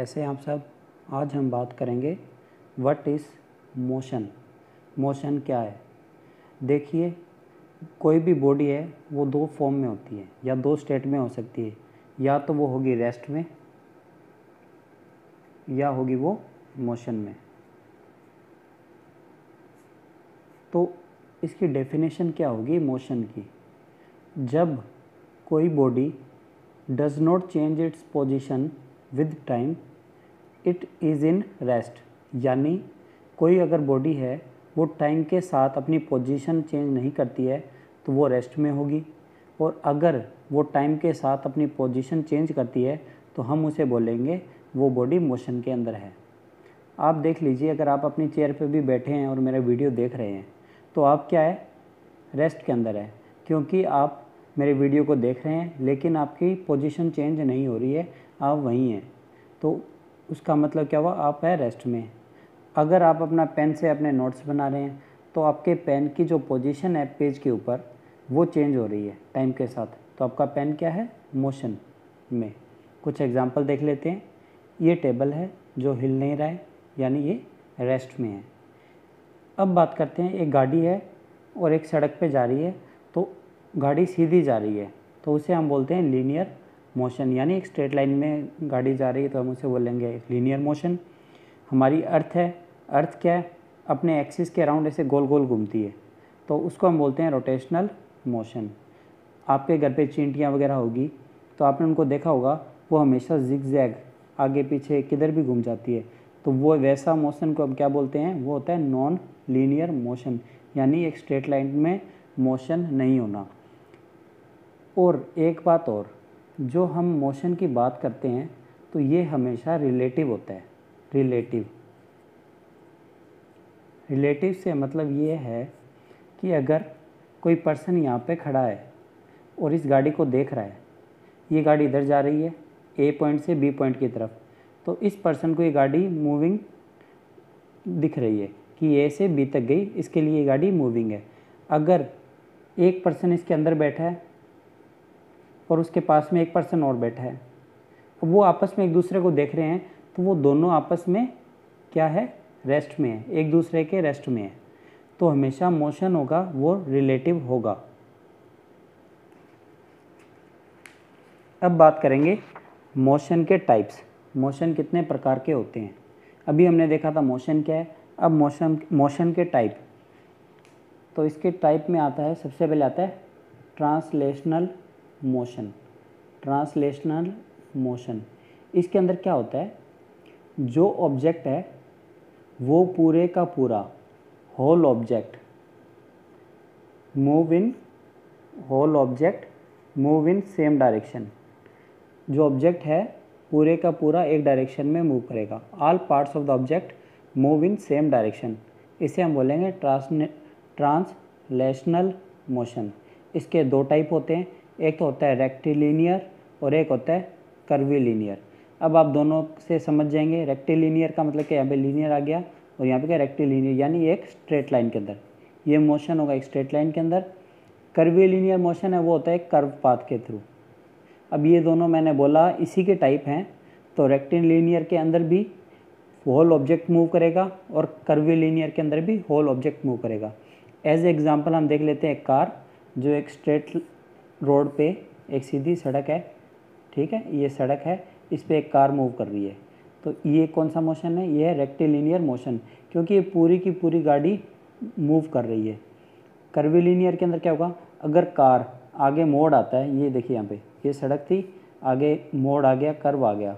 कैसे हैं आप सब। आज हम बात करेंगे व्हाट इज़ मोशन। मोशन क्या है। देखिए, कोई भी बॉडी है वो दो फॉर्म में होती है या दो स्टेट में हो सकती है। या तो वो होगी रेस्ट में या होगी वो मोशन में। तो इसकी डेफिनेशन क्या होगी मोशन की। जब कोई body does not change its position with time it is in rest. यानी कोई अगर बॉडी है वो टाइम के साथ अपनी पोजीशन चेंज नहीं करती है तो वो रेस्ट में होगी, और अगर वो टाइम के साथ अपनी पोजीशन चेंज करती है तो हम उसे बोलेंगे वो बॉडी मोशन के अंदर है। आप देख लीजिए, अगर आप अपनी चेयर पे भी बैठे हैं और मेरा वीडियो देख रहे हैं तो आप क्या है, रेस्ट के अंदर है, क्योंकि आप मेरे वीडियो को देख रहे हैं लेकिन आपकी पोजीशन चेंज नहीं हो रही है, आप वहीं हैं। तो उसका मतलब क्या हुआ, आप है रेस्ट में। अगर आप अपना पेन से अपने नोट्स बना रहे हैं तो आपके पेन की जो पोजीशन है पेज के ऊपर वो चेंज हो रही है टाइम के साथ, तो आपका पेन क्या है, मोशन में। कुछ एग्जांपल देख लेते हैं। ये टेबल है जो हिल नहीं रहा है, यानी ये रेस्ट में है। अब बात करते हैं, एक गाड़ी है और एक सड़क पे जा रही है, तो गाड़ी सीधी जा रही है तो उसे हम बोलते हैं लीनियर मोशन, यानी एक स्ट्रेट लाइन में गाड़ी जा रही है तो हम उसे बोलेंगे लीनियर मोशन। हमारी अर्थ है, अर्थ क्या है, अपने एक्सिस के अराउंड ऐसे गोल गोल घूमती है तो उसको हम बोलते हैं रोटेशनल मोशन। आपके घर पे चींटियाँ वगैरह होगी तो आपने उनको देखा होगा, वो हमेशा जिग-जैग आगे पीछे किधर भी घूम जाती है, तो वो वैसा मोशन को हम क्या बोलते हैं, वो होता है नॉन लीनियर मोशन, यानी एक स्ट्रेट लाइन में मोशन नहीं होना। और एक बात और, जो हम मोशन की बात करते हैं तो ये हमेशा रिलेटिव होता है। रिलेटिव से मतलब ये है कि अगर कोई पर्सन यहाँ पे खड़ा है और इस गाड़ी को देख रहा है, ये गाड़ी इधर जा रही है ए पॉइंट से बी पॉइंट की तरफ, तो इस पर्सन को ये गाड़ी मूविंग दिख रही है कि ए से बी तक गई, इसके लिए ये गाड़ी मूविंग है। अगर एक पर्सन इसके अंदर बैठा है और उसके पास में एक पर्सन और बैठा है, वो आपस में एक दूसरे को देख रहे हैं, तो वो दोनों आपस में क्या है, रेस्ट में है, एक दूसरे के रेस्ट में है, तो हमेशा मोशन होगा वो रिलेटिव होगा। अब बात करेंगे मोशन के टाइप्स। मोशन कितने प्रकार के होते हैं। अभी हमने देखा था मोशन क्या है, अब मोशन के टाइप। तो इसके टाइप में आता है, सबसे पहले आता है ट्रांसलेशनल मोशन। ट्रांसलेशनल मोशन, इसके अंदर क्या होता है, जो ऑब्जेक्ट है वो पूरे का पूरा whole object move in same direction. जो ऑब्जेक्ट है पूरे का पूरा एक डायरेक्शन में मूव करेगा। All parts of the object move in same direction, इसे हम बोलेंगे ट्रांसलेशनल मोशन। इसके दो टाइप होते हैं, एक तो होता है रेक्टिलिनियर और एक होता है कर्वीलिनियर। अब आप दोनों से समझ जाएंगे, रेक्टिलिनियर का मतलब कि यहाँ पे लीनियर आ गया और यहाँ पे क्या रेक्टिलिनियर, यानी एक स्ट्रेट लाइन के अंदर ये मोशन होगा, एक स्ट्रेट लाइन के अंदर। कर्वीलिनियर मोशन है वो होता है कर्व पाथ के थ्रू। अब ये दोनों मैंने बोला इसी के टाइप हैं, तो रेक्टिलिनियर के अंदर भी होल ऑब्जेक्ट मूव करेगा और कर्वीलिनियर के अंदर भी होल ऑब्जेक्ट मूव करेगा। एज एग्जांपल हम देख लेते हैं एक कार, जो एक स्ट्रेट रोड पे एक सीधी सड़क है, ठीक है, ये सड़क है, इस पे एक कार मूव कर रही है, तो ये कौन सा मोशन है, ये है रेक्टिलिनियर मोशन, क्योंकि ये पूरी की पूरी गाड़ी मूव कर रही है। कर्वीलिनियर के अंदर क्या होगा, अगर कार आगे मोड़ आता है, ये देखिए यहाँ पे ये सड़क थी, आगे मोड़ आ गया, कर्व आ गया,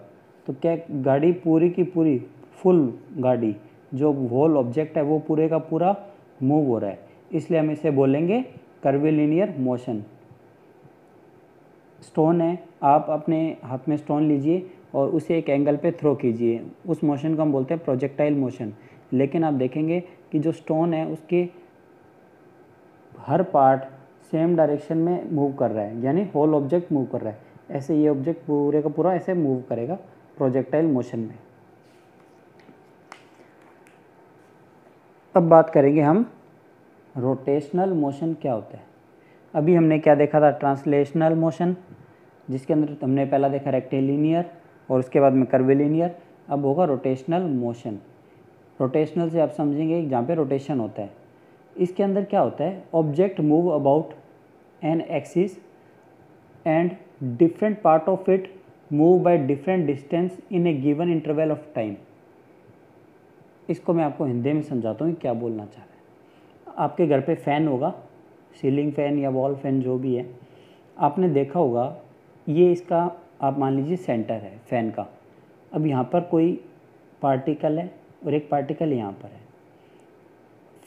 तो क्या गाड़ी पूरी की पूरी फुल गाड़ी जो होल ऑब्जेक्ट है वो पूरे का पूरा मूव हो रहा है, इसलिए हम इसे बोलेंगे कर्वीलिनियर मोशन। स्टोन है, आप अपने हाथ में स्टोन लीजिए और उसे एक एंगल पे थ्रो कीजिए, उस मोशन को हम बोलते हैं प्रोजेक्टाइल मोशन। लेकिन आप देखेंगे कि जो स्टोन है उसके हर पार्ट सेम डायरेक्शन में मूव कर रहा है, यानी होल ऑब्जेक्ट मूव कर रहा है। ऐसे ये ऑब्जेक्ट पूरे का पूरा ऐसे मूव करेगा प्रोजेक्टाइल मोशन में। अब बात करेंगे हम रोटेशनल मोशन क्या होता है। अभी हमने क्या देखा था, ट्रांसलेशनल मोशन, जिसके अंदर हमने पहला देखा रेक्टिलिनियर और उसके बाद में कर्वीलिनियर। अब होगा रोटेशनल मोशन। रोटेशनल से आप समझेंगे जहाँ पे रोटेशन होता है। इसके अंदर क्या होता है, object move about an axis and different part of it move by different distance in A given interval of time. इसको मैं आपको हिंदी में समझाता हूँ क्या बोलना चाह रहा है। आपके घर पे फ़ैन होगा, सीलिंग फ़ैन या वॉल फ़ैन जो भी है, आपने देखा होगा ये इसका आप मान लीजिए सेंटर है फ़ैन का। अब यहाँ पर कोई पार्टिकल है और एक पार्टिकल यहाँ पर है।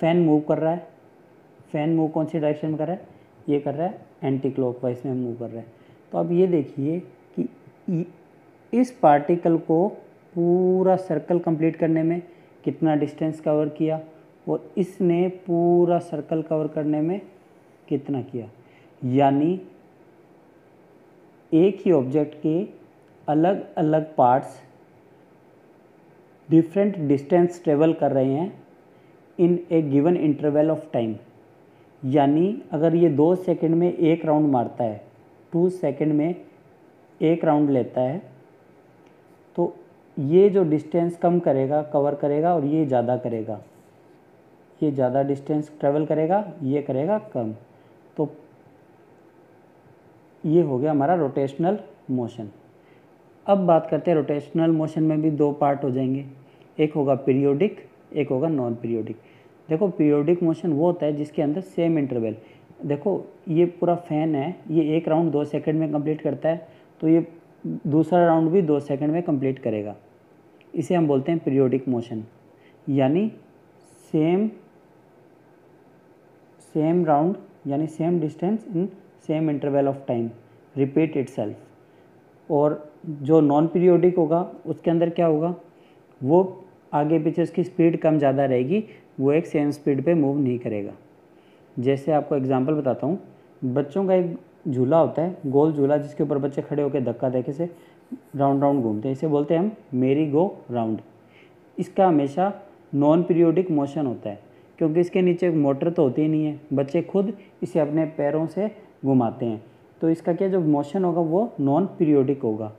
फ़ैन मूव कर रहा है, फ़ैन मूव कौन सी डायरेक्शन में कर रहा है, ये कर रहा है एंटी क्लॉकवाइज में मूव कर रहा है। तो अब ये देखिए कि इस पार्टिकल को पूरा सर्कल कंप्लीट करने में कितना डिस्टेंस कवर किया और इसने पूरा सर्कल कवर करने में कितना किया। यानी एक ही ऑब्जेक्ट के अलग अलग पार्ट्स डिफरेंट डिस्टेंस ट्रेवल कर रहे हैं इन ए गिवन इंटरवल ऑफ टाइम। यानी अगर ये 2 सेकंड में एक राउंड मारता है, 2 सेकंड में एक राउंड लेता है, तो ये जो डिस्टेंस कम करेगा कवर करेगा और ये ज़्यादा करेगा, ये ज़्यादा डिस्टेंस ट्रेवल करेगा, ये करेगा कम। तो ये हो गया हमारा रोटेशनल मोशन। अब बात करते हैं रोटेशनल मोशन में भी 2 पार्ट हो जाएंगे, एक होगा पीरियोडिक, एक होगा नॉन पीरियोडिक। देखो पीरियोडिक मोशन वो होता है जिसके अंदर सेम इंटरवल, देखो ये पूरा फ़ैन है, ये एक राउंड 2 सेकंड में कंप्लीट करता है, तो ये दूसरा राउंड भी 2 सेकंड में कंप्लीट करेगा। इसे हम बोलते हैं पीरियोडिक मोशन। यानी सेम राउंड यानी same distance in same interval of time repeat itself. और जो नॉन पीरियोडिक होगा उसके अंदर क्या होगा, वो आगे पीछे उसकी स्पीड कम ज़्यादा रहेगी, वो एक सेम स्पीड पे मूव नहीं करेगा। जैसे आपको एग्जांपल बताता हूँ, बच्चों का एक झूला होता है, गोल झूला, जिसके ऊपर बच्चे खड़े होकर धक्का देके से राउंड राउंड घूमते हैं, इसे बोलते हैं हम मेरी गो राउंड। इसका हमेशा नॉन पीरियोडिक मोशन होता है क्योंकि इसके नीचे मोटर तो होती ही नहीं है, बच्चे खुद इसे अपने पैरों से घुमाते हैं। तो इसका क्या जो मोशन होगा वो नॉन पीरियोडिक होगा।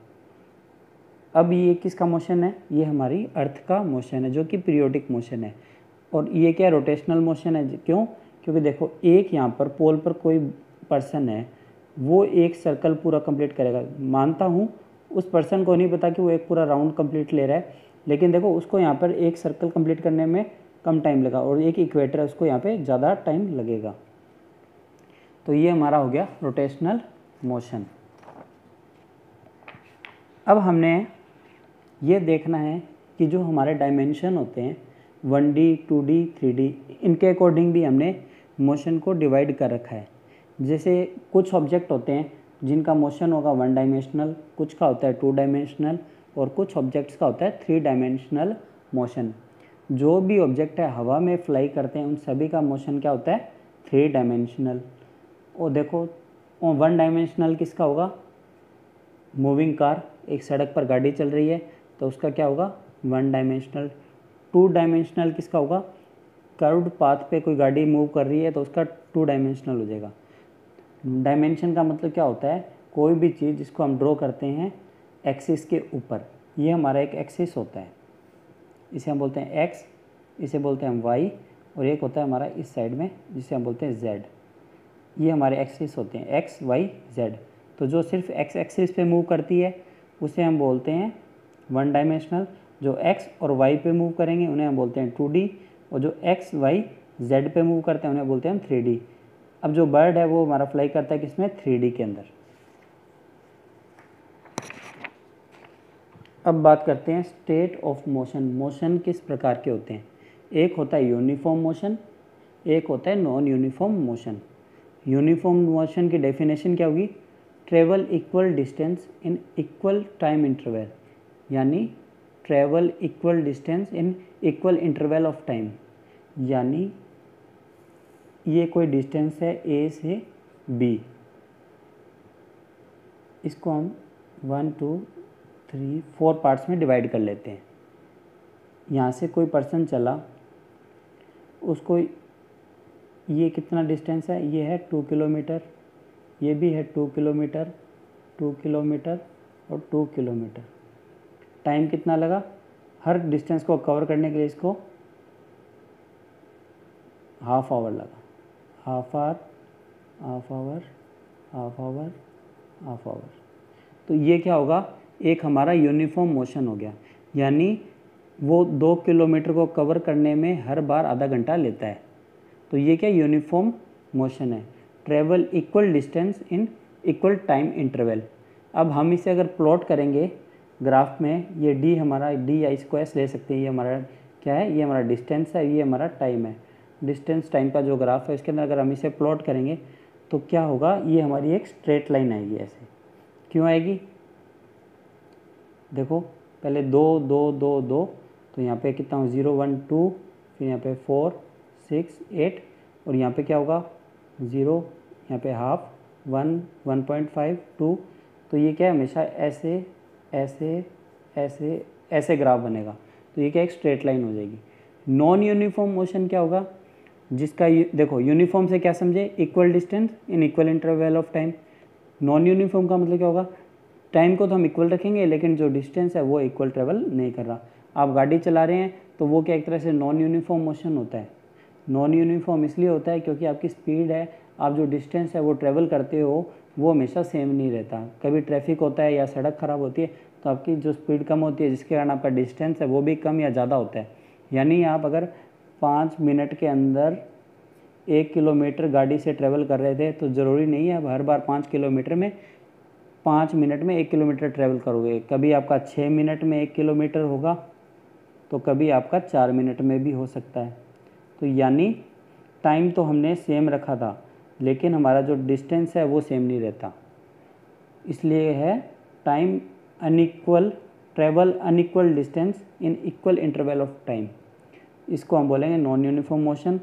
अब ये किसका मोशन है, ये हमारी अर्थ का मोशन है जो कि पीरियोडिक मोशन है। और ये क्या रोटेशनल मोशन है, क्यों, क्योंकि देखो एक यहाँ पर पोल पर कोई पर्सन है, वो एक सर्कल पूरा कंप्लीट करेगा। मानता हूँ उस पर्सन को नहीं पता कि वो एक पूरा राउंड कंप्लीट ले रहा है, लेकिन देखो उसको यहाँ पर एक सर्कल कंप्लीट करने में कम टाइम लगा और एक इक्वेटर है उसको यहाँ पे ज़्यादा टाइम लगेगा। तो ये हमारा हो गया रोटेशनल मोशन। अब हमने ये देखना है कि जो हमारे डायमेंशन होते हैं 1D 2D 3D, इनके अकॉर्डिंग भी हमने मोशन को डिवाइड कर रखा है। जैसे कुछ ऑब्जेक्ट होते हैं जिनका मोशन होगा 1 डायमेंशनल, कुछ का होता है 2 डायमेंशनल और कुछ ऑब्जेक्ट्स का होता है 3 डायमेंशनल मोशन। जो भी ऑब्जेक्ट है हवा में फ्लाई करते हैं उन सभी का मोशन क्या होता है 3 डायमेंशनल। और देखो 1 डायमेंशनल किसका होगा, मूविंग कार, एक सड़क पर गाड़ी चल रही है तो उसका क्या होगा 1 डायमेंशनल। 2 डायमेंशनल किसका होगा, कर्व्ड पाथ पे कोई गाड़ी मूव कर रही है तो उसका 2 डायमेंशनल हो जाएगा। डायमेंशन का मतलब क्या होता है, कोई भी चीज़ जिसको हम ड्रॉ करते हैं एक्सिस के ऊपर, ये हमारा एक एक्सिस होता है, इसे हम बोलते हैं एक्स, इसे बोलते हैं हम वाई, और एक होता है हमारा इस साइड में जिसे हम बोलते हैं जेड। ये हमारे एक्सिस होते हैं एक्स वाई जेड। तो जो सिर्फ एक्स एक्सिस पे मूव करती है उसे हम बोलते हैं 1 डायमेंशनल। जो एक्स और वाई पे मूव करेंगे उन्हें हम बोलते हैं 2D, और जो एक्स वाई जेड पे मूव करते हैं उन्हें बोलते हैं हम 3D। अब जो बर्ड है वो हमारा फ्लाई करता है किसमें 3D के अंदर। अब बात करते हैं स्टेट ऑफ मोशन। मोशन किस प्रकार के होते हैं, एक होता है यूनिफॉर्म मोशन, एक होता है non uniform motion. Uniform motion की डेफिनेशन क्या होगी, travel equal distance in equal time interval, यानी travel equal distance in equal interval of time. यानी ये कोई डिस्टेंस है ए से बी, इसको हम 1 2 3 4 पार्ट्स में डिवाइड कर लेते हैं। यहाँ से कोई पर्सन चला, उसको ये कितना डिस्टेंस है, ये है 2 किलोमीटर, ये भी है 2 किलोमीटर, 2 किलोमीटर और 2 किलोमीटर। टाइम कितना लगा हर डिस्टेंस को कवर करने के लिए इसको हाफ आवर लगा, half hour, half hour, half hour, half hour. तो ये क्या होगा, एक हमारा यूनिफॉर्म मोशन हो गया, यानी वो 2 किलोमीटर को कवर करने में हर बार आधा घंटा लेता है। तो ये क्या यूनिफॉर्म मोशन है, travel equal distance in equal time interval. अब हम इसे अगर प्लॉट करेंगे ग्राफ में, ये डी हमारा डी(i²) ले सकते हैं, ये हमारा क्या है, ये हमारा डिस्टेंस है, ये हमारा टाइम है। डिस्टेंस टाइम का जो ग्राफ है इसके अंदर अगर हम इसे प्लॉट करेंगे तो क्या होगा, ये हमारी एक स्ट्रेट लाइन आएगी। ऐसे क्यों आएगी, देखो पहले 2 2 2 2, तो यहाँ पे कितना हो 0 1 2, फिर यहाँ पे 4 6 8, और यहाँ पे क्या होगा 0, यहाँ पे हाफ 1 1.5 2। तो ये क्या है, हमेशा ऐसे ऐसे ऐसे ऐसे ग्राफ बनेगा। तो ये क्या एक स्ट्रेट लाइन हो जाएगी। नॉन यूनिफॉर्म मोशन क्या होगा, जिसका देखो यूनिफॉर्म से क्या समझे, equal distance in equal interval of time. Non uniform का मतलब क्या होगा, टाइम को तो हम इक्वल रखेंगे लेकिन जो डिस्टेंस है वो इक्वल ट्रेवल नहीं कर रहा। आप गाड़ी चला रहे हैं तो वो क्या एक तरह से नॉन यूनिफॉर्म मोशन होता है। नॉन यूनिफॉर्म इसलिए होता है क्योंकि आपकी स्पीड है, आप जो डिस्टेंस है वो ट्रेवल करते हो वो हमेशा सेम नहीं रहता। कभी ट्रैफिक होता है या सड़क ख़राब होती है तो आपकी जो स्पीड कम होती है, जिसके कारण आपका डिस्टेंस है वो भी कम या ज़्यादा होता है। यानी आप अगर 5 मिनट के अंदर 1 किलोमीटर गाड़ी से ट्रैवल कर रहे थे तो ज़रूरी नहीं है अब हर बार 5 किलोमीटर में 5 मिनट में 1 किलोमीटर ट्रैवल करोगे। कभी आपका 6 मिनट में 1 किलोमीटर होगा तो कभी आपका 4 मिनट में भी हो सकता है। तो यानी टाइम तो हमने सेम रखा था लेकिन हमारा जो डिस्टेंस है वो सेम नहीं रहता, इसलिए है time unequal, travel unequal distance in equal interval of time. इसको हम बोलेंगे नॉन यूनिफॉर्म मोशन।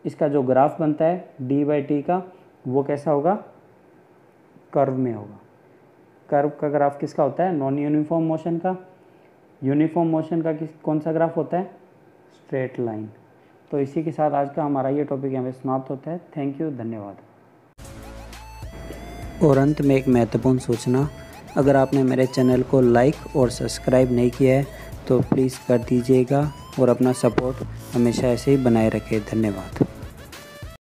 इसका जो ग्राफ बनता है d/t का वो कैसा होगा, कर्व में होगा। कर्व का ग्राफ किसका होता है, नॉन यूनिफॉर्म मोशन का। यूनिफॉर्म मोशन का कौन सा ग्राफ होता है, स्ट्रेट लाइन। तो इसी के साथ आज का हमारा ये टॉपिक यहाँ पे समाप्त होता है। थैंक यू, धन्यवाद। और अंत में एक महत्वपूर्ण सूचना, अगर आपने मेरे चैनल को लाइक और सब्सक्राइब नहीं किया है तो प्लीज़ कर दीजिएगा और अपना सपोर्ट हमेशा ऐसे ही बनाए रखें। धन्यवाद।